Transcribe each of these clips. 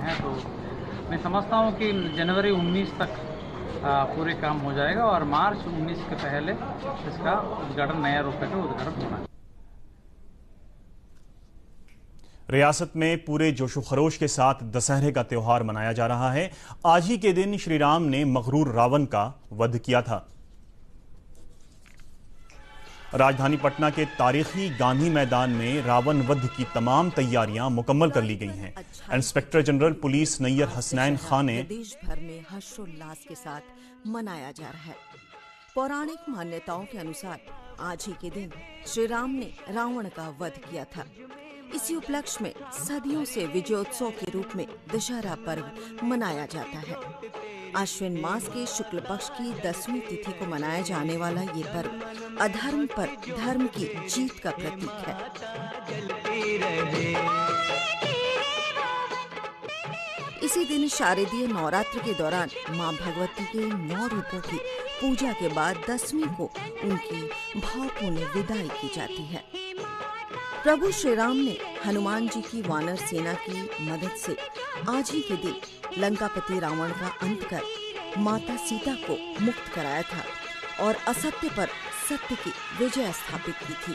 हैं, तो मैं समझता हूँ कि जनवरी 19 तक पूरे काम हो जाएगा और मार्च 19 के पहले इसका उद्घाटन, नया रोपवे का उद्घाटन होना है। रियासत में पूरे जोशो खरोश के साथ दशहरे का त्यौहार मनाया जा रहा है। आज ही के दिन श्री राम ने मगरूर रावण का वध किया था। राजधानी पटना के तारीखी गांधी मैदान में रावण वध की तमाम तैयारियां मुकम्मल कर ली गई हैं। Inspector general police Nayyar Hasnain Khan ने देश भर में हर्षोल्लास के साथ मनाया जा रहा है। पौराणिक मान्यताओं के अनुसार आज ही के दिन श्री राम ने रावण का वध किया था। इसी उपलक्ष्य में सदियों से विजयोत्सव के रूप में दशहरा पर्व मनाया जाता है। आश्विन मास के शुक्ल पक्ष की 10वीं तिथि को मनाया जाने वाला ये पर्व अधर्म पर धर्म की जीत का प्रतीक है। इसी दिन शारदीय नवरात्र के दौरान मां भगवती के 9 रूपों की पूजा के बाद 10वीं को उनकी भावपूर्ण विदाई की जाती है। प्रभु श्री राम ने हनुमान जी की वानर सेना की मदद से आज ही के दिन लंकापति रावण का अंत कर माता सीता को मुक्त कराया था और असत्य पर सत्य की विजय स्थापित की थी।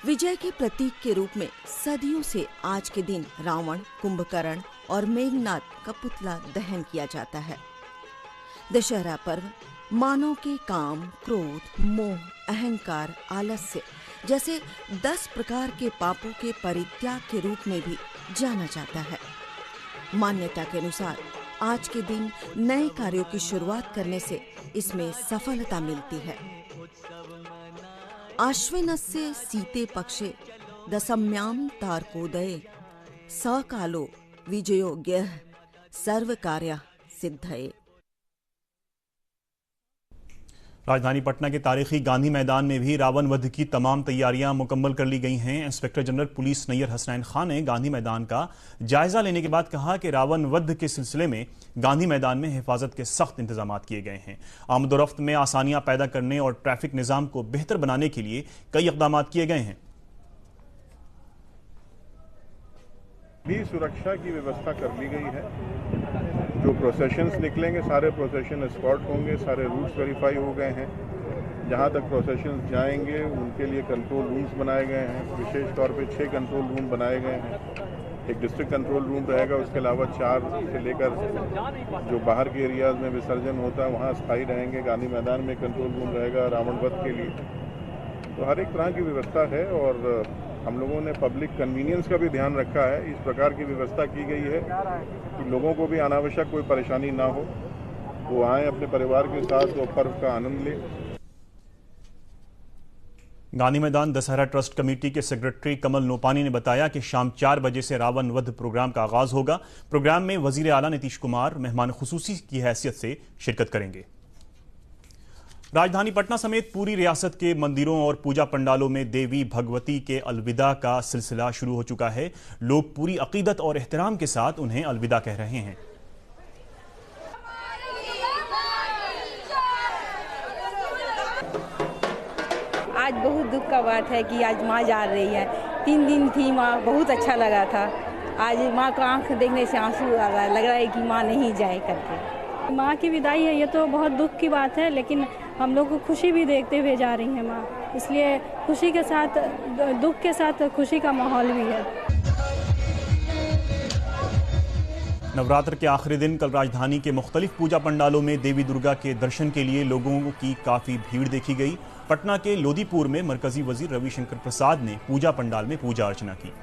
विजय के प्रतीक के रूप में सदियों से आज के दिन रावण, कुंभकर्ण और मेघनाद का पुतला दहन किया जाता है। दशहरा पर्व मानव के काम, क्रोध, मोह, अहंकार, आलस्य जैसे 10 प्रकार के पापों के परित्याग के रूप में भी जाना जाता है। मान्यता के अनुसार आज के दिन नए कार्यों की शुरुआत करने से इसमें सफलता मिलती है। आश्विनस्य सीते पक्षे दशम्यां तारकोदये सकालो विजयो ज्ञः सर्व कार्य सिद्धये। राजधानी पटना के तारीखी गांधी मैदान में भी रावण वध की तमाम तैयारियां मुकम्मल कर ली गई हैं। Inspector general police Nayyar Hasnain Khan ने गांधी मैदान का जायजा लेने के बाद कहा कि रावण वध के सिलसिले में गांधी मैदान में हिफाजत के सख्त इंतजाम किए गए हैं। आमदोरफ्त में आसानियां पैदा करने और ट्रैफिक निजाम को बेहतर बनाने के लिए कई इकदाम किए गए हैं। भी सुरक्षा की व्यवस्था कर ली गई है। जो प्रोसेशंस निकलेंगे सारे प्रोसेशन एस्कॉर्ट होंगे, सारे रूट्स वेरीफाई हो गए हैं। जहां तक प्रोसेशंस जाएंगे उनके लिए कंट्रोल रूम्स बनाए गए हैं। विशेष तौर पे 6 कंट्रोल रूम बनाए गए हैं। एक डिस्ट्रिक्ट कंट्रोल रूम रहेगा, उसके अलावा 4 से लेकर जो बाहर के एरियाज में विसर्जन होता है वहाँ स्थायी रहेंगे। गांधी मैदान में कंट्रोल रूम रहेगा रावण वध के लिए। तो हर एक तरह की व्यवस्था है और हम लोगों ने पब्लिक कन्वीनियंस का भी ध्यान रखा है। इस प्रकार की व्यवस्था की गई है कि लोगों को भी अनावश्यक कोई परेशानी ना हो, वो आए अपने परिवार के साथ वो पर्व का आनंद लें। गांधी मैदान दशहरा ट्रस्ट कमेटी के सेक्रेटरी कमल नोपानी ने बताया कि शाम 4 बजे से रावण वध प्रोग्राम का आगाज होगा। प्रोग्राम में वजीर आला नीतीश कुमार मेहमान खुसूसी की हैसियत से शिरकत करेंगे। राजधानी पटना समेत पूरी रियासत के मंदिरों और पूजा पंडालों में देवी भगवती के अलविदा का सिलसिला शुरू हो चुका है। लोग पूरी अकीदत और एहतराम के साथ उन्हें अलविदा कह रहे हैं। आज बहुत दुख का बात है कि आज माँ जा रही है। 3 दिन थी माँ, बहुत अच्छा लगा था। आज माँ का आंख देखने से आंसू आ रहा है, लग रहा है कि माँ नहीं जाए करके। माँ की विदाई है, ये तो बहुत दुख की बात है, लेकिन हम लोग को खुशी भी देखते हुए जा रही हैं माँ, इसलिए खुशी के साथ दुख के साथ खुशी का माहौल भी है। नवरात्र के आखिरी दिन कल राजधानी के मुख्तलिफ पूजा पंडालों में देवी दुर्गा के दर्शन के लिए लोगों की काफी भीड़ देखी गई। पटना के लोदीपुर में मरकजी वजीर रविशंकर प्रसाद ने पूजा पंडाल में पूजा अर्चना की।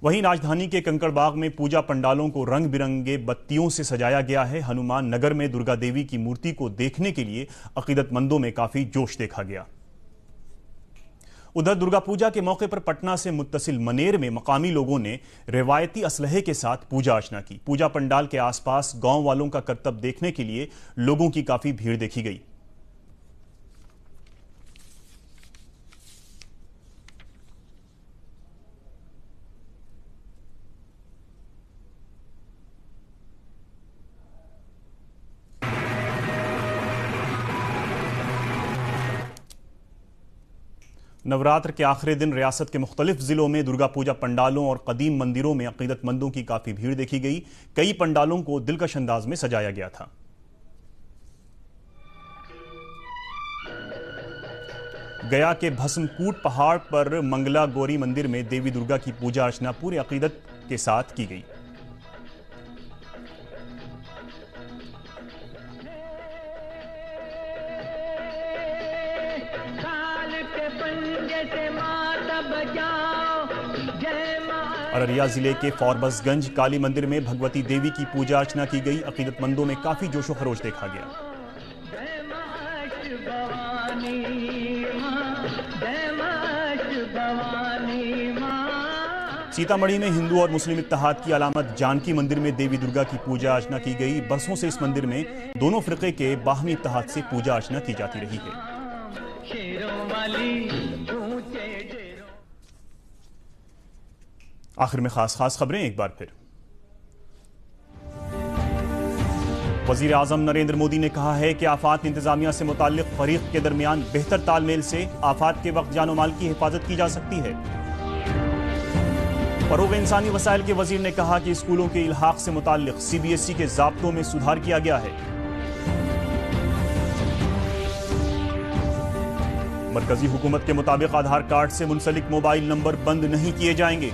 वहीं राजधानी के कंकड़बाग में पूजा पंडालों को रंग बिरंगे बत्तियों से सजाया गया है। हनुमान नगर में दुर्गा देवी की मूर्ति को देखने के लिए अकीदतमंदों में काफी जोश देखा गया। उधर दुर्गा पूजा के मौके पर पटना से मुत्तसिल मनेर में मकामी लोगों ने रिवायती असलहे के साथ पूजा अर्चना की। पूजा पंडाल के आसपास गांव वालों का करतब देखने के लिए लोगों की काफी भीड़ देखी गई। नवरात्र के आखिरी दिन रियासत के मुख्तलिफ जिलों में दुर्गा पूजा पंडालों और कदीम मंदिरों में अकीदतमंदों की काफी भीड़ देखी गई। कई पंडालों को दिलकश अंदाज में सजाया गया था। गया के भस्मकूट पहाड़ पर मंगला गौरी मंदिर में देवी दुर्गा की पूजा अर्चना पूरे अकीदत के साथ की गई। अररिया जिले के फॉरबसगंज काली मंदिर में भगवती देवी की पूजा अर्चना की गई। अकीदतमंदों में काफी जोशो खरोश देखा गया। सीतामढ़ी में हिंदू और मुस्लिम इत्तेहाद की अलामत जानकी मंदिर में देवी दुर्गा की पूजा अर्चना की गई। बरसों से इस मंदिर में दोनों फिरके के बाहमी इत्तेहाद से पूजा अर्चना की जाती रही है। आखिर में खास खबरें एक बार फिर। वजीर आजम नरेंद्र मोदी ने कहा है कि आफात इंतजामिया से मुताल्लिक फरीक के दरमियान बेहतर तालमेल से आफात के वक्त जानो माल की हिफाजत की जा सकती है। फरोग इंसानी वसाइल के वजीर ने कहा कि स्कूलों के इल्हाक से मुताल्लिक CBSE के ज़ाब्तों में सुधार किया गया है। मरकजी हुकूमत के मुताबिक आधार कार्ड से मुंसलिक मोबाइल नंबर बंद नहीं किए जाएंगे।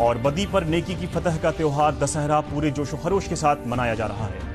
और बदी पर नेकी की फतह का त्योहार दशहरा पूरे जोशो खरोश के साथ मनाया जा रहा है।